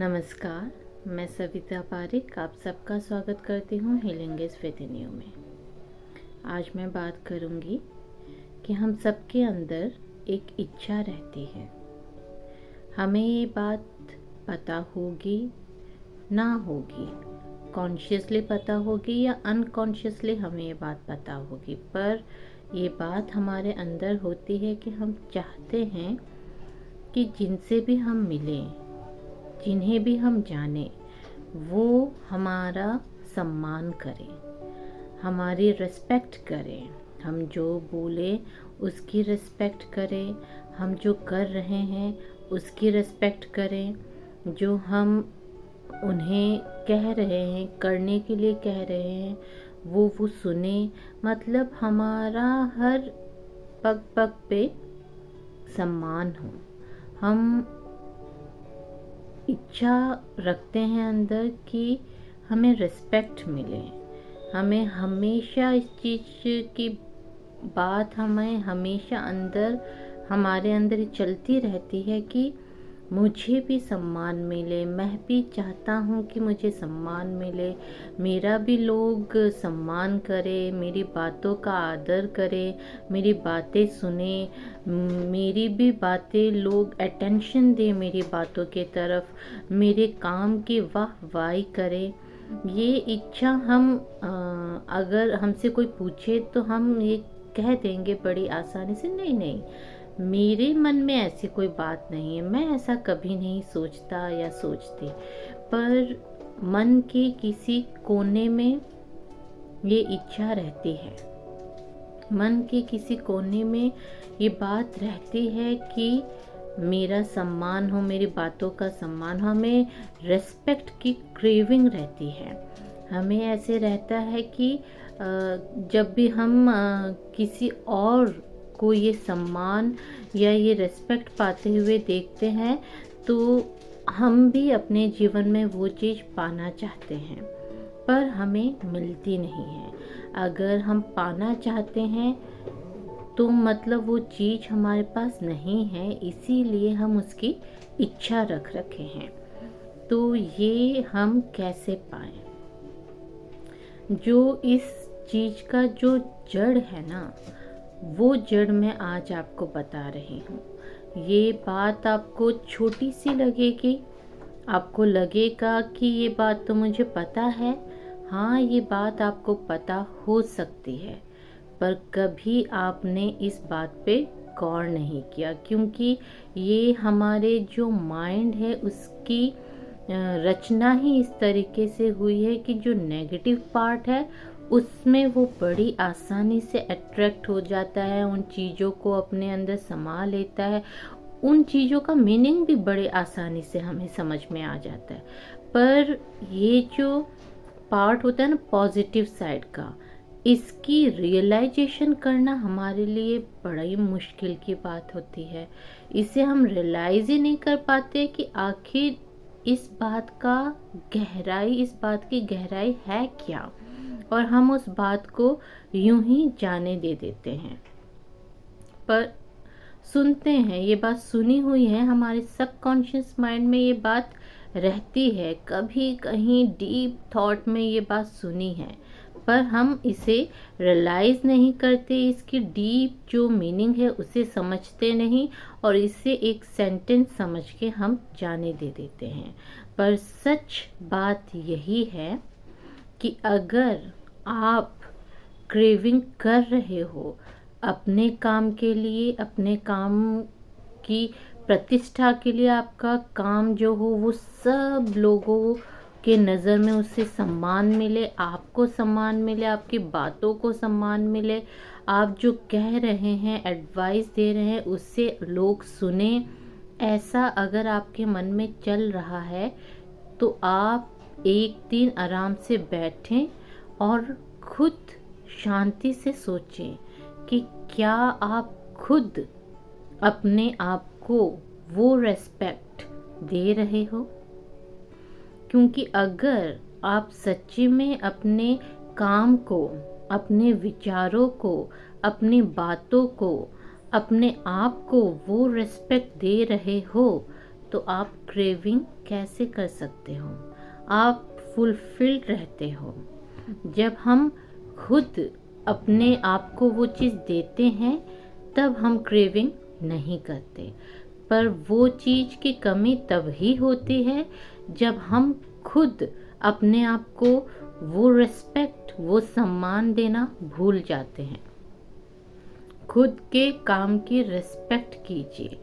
नमस्कार, मैं सविता पारिक आप सबका स्वागत करती हूँ हीलिंग इज विदिन यू में। आज मैं बात करूँगी कि हम सबके अंदर एक इच्छा रहती है। हमें ये बात पता होगी ना होगी, कॉन्शियसली पता होगी या अनकॉन्शियसली हमें ये बात पता होगी, पर ये बात हमारे अंदर होती है कि हम चाहते हैं कि जिनसे भी हम मिलें, जिन्हें भी हम जाने, वो हमारा सम्मान करें, हमारी रिस्पेक्ट करें, हम जो बोले उसकी रिस्पेक्ट करें, हम जो कर रहे हैं उसकी रिस्पेक्ट करें, जो हम उन्हें कह रहे हैं, करने के लिए कह रहे हैं, वो सुने। मतलब हमारा हर पग पग पे सम्मान हो। हम इच्छा रखते हैं अंदर कि हमें रिस्पेक्ट मिले। हमें हमेशा इस चीज़ की बात हमें हमेशा हमारे अंदर चलती रहती है कि मुझे भी सम्मान मिले। मैं भी चाहता हूँ कि मुझे सम्मान मिले, मेरा भी लोग सम्मान करे, मेरी बातों का आदर करे, मेरी बातें सुने, मेरी भी बातें लोग अटेंशन दे मेरी बातों के तरफ, मेरे काम की वाहवाही करे। ये इच्छा हम अगर हमसे कोई पूछे तो हम ये कह देंगे बड़ी आसानी से, नहीं नहीं, मेरे मन में ऐसी कोई बात नहीं है, मैं ऐसा कभी नहीं सोचता या सोचती। पर मन के किसी कोने में ये इच्छा रहती है, मन के किसी कोने में ये बात रहती है कि मेरा सम्मान हो, मेरी बातों का सम्मान हो, हमें रेस्पेक्ट की क्रेविंग रहती है। हमें ऐसे रहता है कि जब भी हम किसी और को ये सम्मान या ये रेस्पेक्ट पाते हुए देखते हैं तो हम भी अपने जीवन में वो चीज़ पाना चाहते हैं, पर हमें मिलती नहीं है। अगर हम पाना चाहते हैं तो मतलब वो चीज़ हमारे पास नहीं है, इसीलिए हम उसकी इच्छा रख रखे हैं। तो ये हम कैसे पाएं? जो इस चीज़ का जो जड़ है ना, वो जड़ मैं आज आपको बता रही हूँ। ये बात आपको छोटी सी लगेगी, आपको लगेगा कि ये बात तो मुझे पता है। हाँ, ये बात आपको पता हो सकती है, पर कभी आपने इस बात पे गौर नहीं किया, क्योंकि ये हमारे जो माइंड है उसकी रचना ही इस तरीके से हुई है कि जो नेगेटिव पार्ट है उसमें वो बड़ी आसानी से अट्रैक्ट हो जाता है, उन चीज़ों को अपने अंदर समा लेता है, उन चीज़ों का मीनिंग भी बड़े आसानी से हमें समझ में आ जाता है। पर ये जो पार्ट होता है ना पॉजिटिव साइड का, इसकी रियलाइजेशन करना हमारे लिए बड़ा ही मुश्किल की बात होती है। इसे हम रियलाइज ही नहीं कर पाते कि आखिर इस बात की गहराई है क्या, और हम उस बात को यूं ही जाने दे देते हैं। पर सुनते हैं, ये बात सुनी हुई है, हमारे सबकॉन्शियस माइंड में ये बात रहती है, कभी कहीं डीप थॉट में ये बात सुनी है, पर हम इसे रियलाइज नहीं करते, इसकी डीप जो मीनिंग है उसे समझते नहीं, और इसे एक सेंटेंस समझ के हम जाने दे देते हैं। पर सच बात यही है कि अगर आप क्रेविंग कर रहे हो अपने काम के लिए, अपने काम की प्रतिष्ठा के लिए, आपका काम जो हो वो सब लोगों के नज़र में उससे सम्मान मिले, आपको सम्मान मिले, आपकी बातों को सम्मान मिले, आप जो कह रहे हैं, एडवाइस दे रहे हैं, उससे लोग सुने, ऐसा अगर आपके मन में चल रहा है तो आप एक दिन आराम से बैठें और खुद शांति से सोचें कि क्या आप खुद अपने आप को वो रेस्पेक्ट दे रहे हो। क्योंकि अगर आप सच्ची में अपने काम को, अपने विचारों को, अपनी बातों को, अपने आप को वो रेस्पेक्ट दे रहे हो, तो आप क्रेविंग कैसे कर सकते हो? आप फुलफिल्ड रहते हो। जब हम खुद अपने आप को वो चीज़ देते हैं तब हम क्रेविंग नहीं करते। पर वो चीज़ की कमी तब ही होती है जब हम खुद अपने आप को वो रिस्पेक्ट, वो सम्मान देना भूल जाते हैं। खुद के काम की रिस्पेक्ट कीजिए।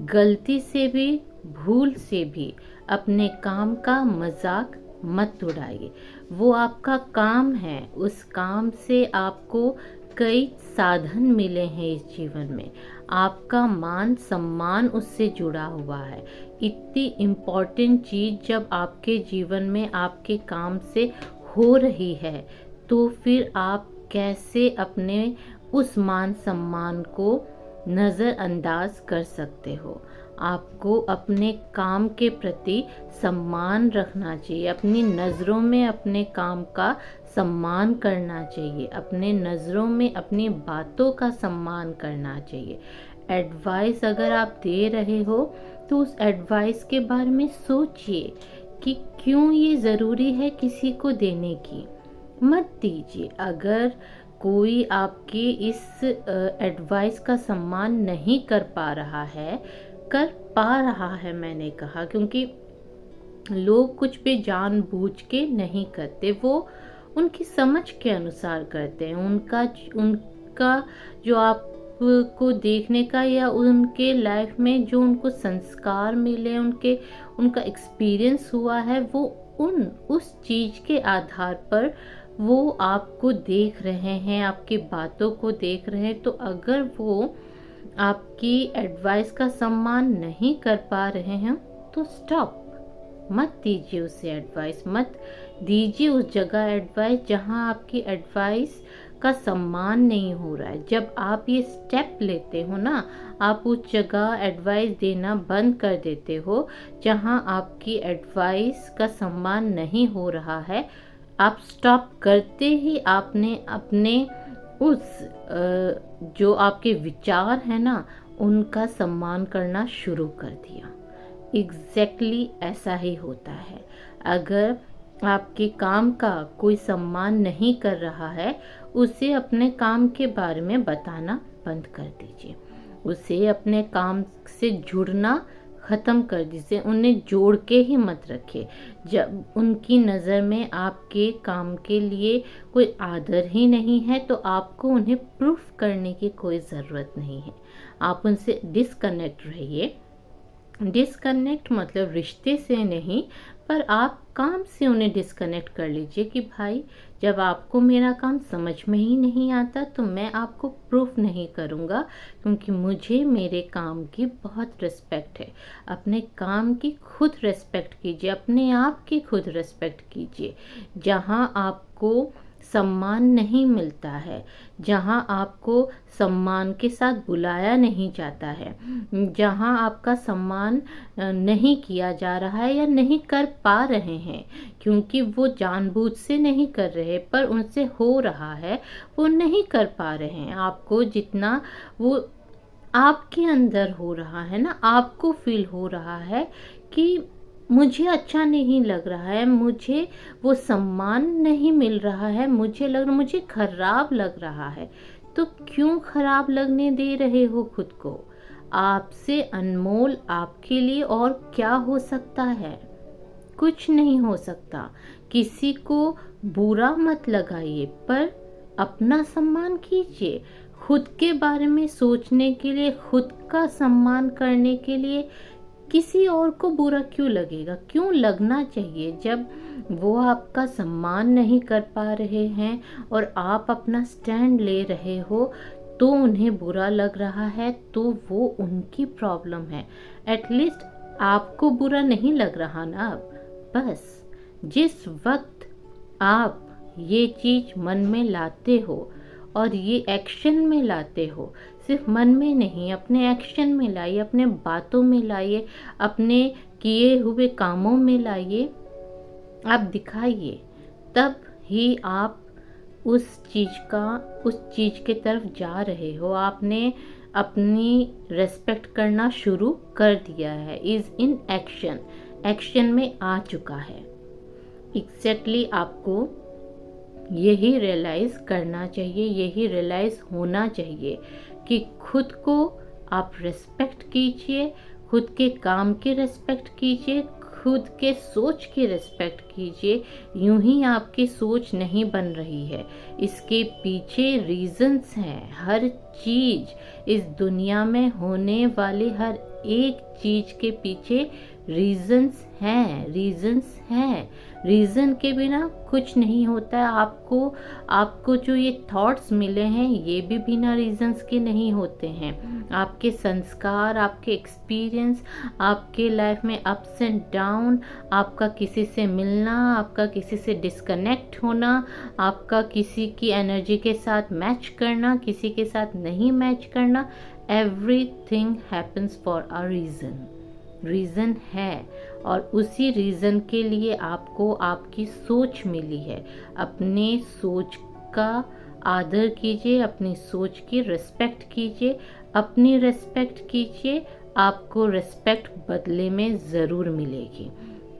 गलती से भी, भूल से भी अपने काम का मजाक मत उड़ाइए। वो आपका काम है, उस काम से आपको कई साधन मिले हैं इस जीवन में। आपका मान सम्मान उससे जुड़ा हुआ है। इतनी इम्पोर्टेंट चीज़ जब आपके जीवन में आपके काम से हो रही है तो फिर आप कैसे अपने उस मान सम्मान को नज़रअंदाज कर सकते हो? आपको अपने काम के प्रति सम्मान रखना चाहिए। अपनी नज़रों में अपने काम का सम्मान करना चाहिए। अपने नज़रों में अपनी बातों का सम्मान करना चाहिए। एडवाइस अगर आप दे रहे हो तो उस एडवाइस के बारे में सोचिए कि क्यों ये ज़रूरी है किसी को देने की। मत दीजिए। अगर कोई आपके इस एडवाइस का सम्मान नहीं कर पा रहा है, मैंने कहा, क्योंकि लोग कुछ भी जानबूझ के नहीं करते, वो उनकी समझ के अनुसार करते हैं। उनका जो आपको देखने का या उनके लाइफ में जो उनको संस्कार मिले, उनका एक्सपीरियंस हुआ है, वो उस चीज़ के आधार पर वो आपको देख रहे हैं, आपकी बातों को देख रहे हैं। तो अगर वो आपकी एडवाइस का सम्मान नहीं कर पा रहे हैं तो स्टॉप। मत दीजिए उसे एडवाइस, मत दीजिए उस जगह एडवाइस जहां आपकी एडवाइस का सम्मान नहीं हो रहा है। जब आप ये स्टेप लेते हो ना, आप उस जगह एडवाइस देना बंद कर देते हो जहां आपकी एडवाइस का सम्मान नहीं हो रहा है। आप स्टॉप करते ही आपने अपने उस जो आपके विचार है ना, उनका सम्मान करना शुरू कर दिया। एग्जैक्टली ऐसा ही होता है। अगर आपके काम का कोई सम्मान नहीं कर रहा है, उसे अपने काम के बारे में बताना बंद कर दीजिए। उसे अपने काम से जुड़ना ख़त्म कर दीजिए। उन्हें जोड़ के ही मत रखिए। जब उनकी नज़र में आपके काम के लिए कोई आदर ही नहीं है तो आपको उन्हें प्रूफ करने की कोई ज़रूरत नहीं है। आप उनसे डिस्कनेक्ट रहिए। डिस्कनेक्ट मतलब रिश्ते से नहीं, पर आप काम से उन्हें डिस्कनेक्ट कर लीजिए कि भाई, जब आपको मेरा काम समझ में ही नहीं आता तो मैं आपको प्रूफ नहीं करूँगा, क्योंकि मुझे मेरे काम की बहुत रिस्पेक्ट है। अपने काम की खुद रिस्पेक्ट कीजिए, अपने आप की खुद रिस्पेक्ट कीजिए। जहाँ आपको सम्मान नहीं मिलता है, जहाँ आपको सम्मान के साथ बुलाया नहीं जाता है, जहाँ आपका सम्मान नहीं किया जा रहा है या नहीं कर पा रहे हैं, क्योंकि वो जानबूझ से नहीं कर रहे, पर उनसे हो रहा है, वो नहीं कर पा रहे हैं। आपको जितना वो आपके अंदर हो रहा है ना, आपको फील हो रहा है कि मुझे अच्छा नहीं लग रहा है, मुझे वो सम्मान नहीं मिल रहा है, मुझे खराब लग रहा है। तो क्यों खराब लगने दे रहे हो खुद को? आपसे अनमोल आपके लिए और क्या हो सकता है? कुछ नहीं हो सकता। किसी को बुरा मत लगाइए, पर अपना सम्मान कीजिए। खुद के बारे में सोचने के लिए, खुद का सम्मान करने के लिए किसी और को बुरा क्यों लगेगा? क्यों लगना चाहिए? जब वो आपका सम्मान नहीं कर पा रहे हैं और आप अपना स्टैंड ले रहे हो तो उन्हें बुरा लग रहा है, तो वो उनकी प्रॉब्लम है। एटलीस्ट आपको बुरा नहीं लग रहा ना अब। बस जिस वक्त आप ये चीज़ मन में लाते हो और ये एक्शन में लाते हो, सिर्फ मन में नहीं, अपने एक्शन में लाइए, अपने बातों में लाइए, अपने किए हुए कामों में लाइए, आप दिखाइए, तब ही आप उस चीज़ के तरफ जा रहे हो। आपने अपनी रेस्पेक्ट करना शुरू कर दिया है, इज़ इन एक्शन, एक्शन में आ चुका है। एग्जैक्टली आपको यही रियलाइज़ करना चाहिए, यही रियलाइज़ होना चाहिए कि खुद को आप रेस्पेक्ट कीजिए, खुद के काम की रेस्पेक्ट कीजिए, खुद के सोच की रिस्पेक्ट कीजिए। यूं ही आपकी सोच नहीं बन रही है, इसके पीछे रीजंस हैं। हर चीज़ इस दुनिया में होने वाली हर एक चीज़ के पीछे रीजंस हैं, रीजंस हैं। रीज़न के बिना कुछ नहीं होता है। आपको जो ये थॉट्स मिले हैं ये भी बिना रीजंस के नहीं होते हैं। आपके संस्कार, आपके एक्सपीरियंस, आपके लाइफ में अप्स एंड डाउन, आपका किसी से मिलना, आपका किसी से डिस्कनेक्ट होना, आपका किसी की एनर्जी के साथ मैच करना, किसी के साथ नहीं मैच करना, everything happens for a reason. Reason है और उसी रीज़न के लिए आपको आपकी सोच मिली है। अपने सोच का आदर कीजिए, अपनी सोच की रिस्पेक्ट कीजिए, अपनी रिस्पेक्ट कीजिए, आपको रिस्पेक्ट बदले में ज़रूर मिलेगी।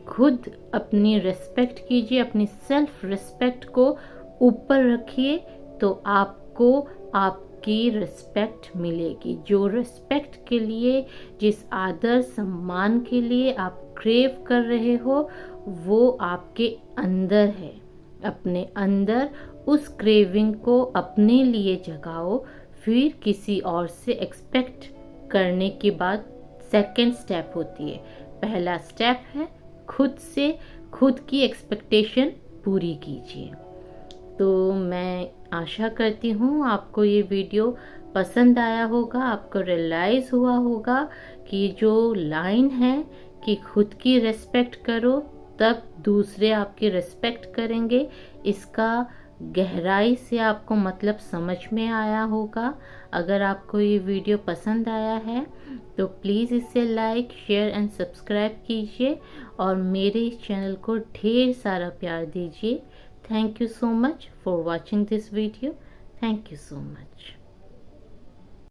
खुद अपनी रिस्पेक्ट कीजिए, अपनी सेल्फ रिस्पेक्ट को ऊपर रखिए तो आपको आपकी रिस्पेक्ट मिलेगी। जो रिस्पेक्ट के लिए, जिस आदर सम्मान के लिए आप क्रेव कर रहे हो, वो आपके अंदर है। अपने अंदर उस क्रेविंग को अपने लिए जगाओ। फिर किसी और से एक्सपेक्ट करने के बाद सेकंड स्टेप होती है। पहला स्टेप है खुद से खुद की एक्सपेक्टेशन पूरी कीजिए। तो मैं आशा करती हूँ आपको ये वीडियो पसंद आया होगा, आपको रियलाइज़ हुआ होगा कि जो लाइन है कि खुद की रिस्पेक्ट करो तब दूसरे आपकी रिस्पेक्ट करेंगे, इसका गहराई से आपको मतलब समझ में आया होगा। अगर आपको ये वीडियो पसंद आया है तो प्लीज़ इसे लाइक, शेयर एंड सब्सक्राइब कीजिए और मेरे चैनल को ढेर सारा प्यार दीजिए। Thank you so much for watching this video. Thank you so much.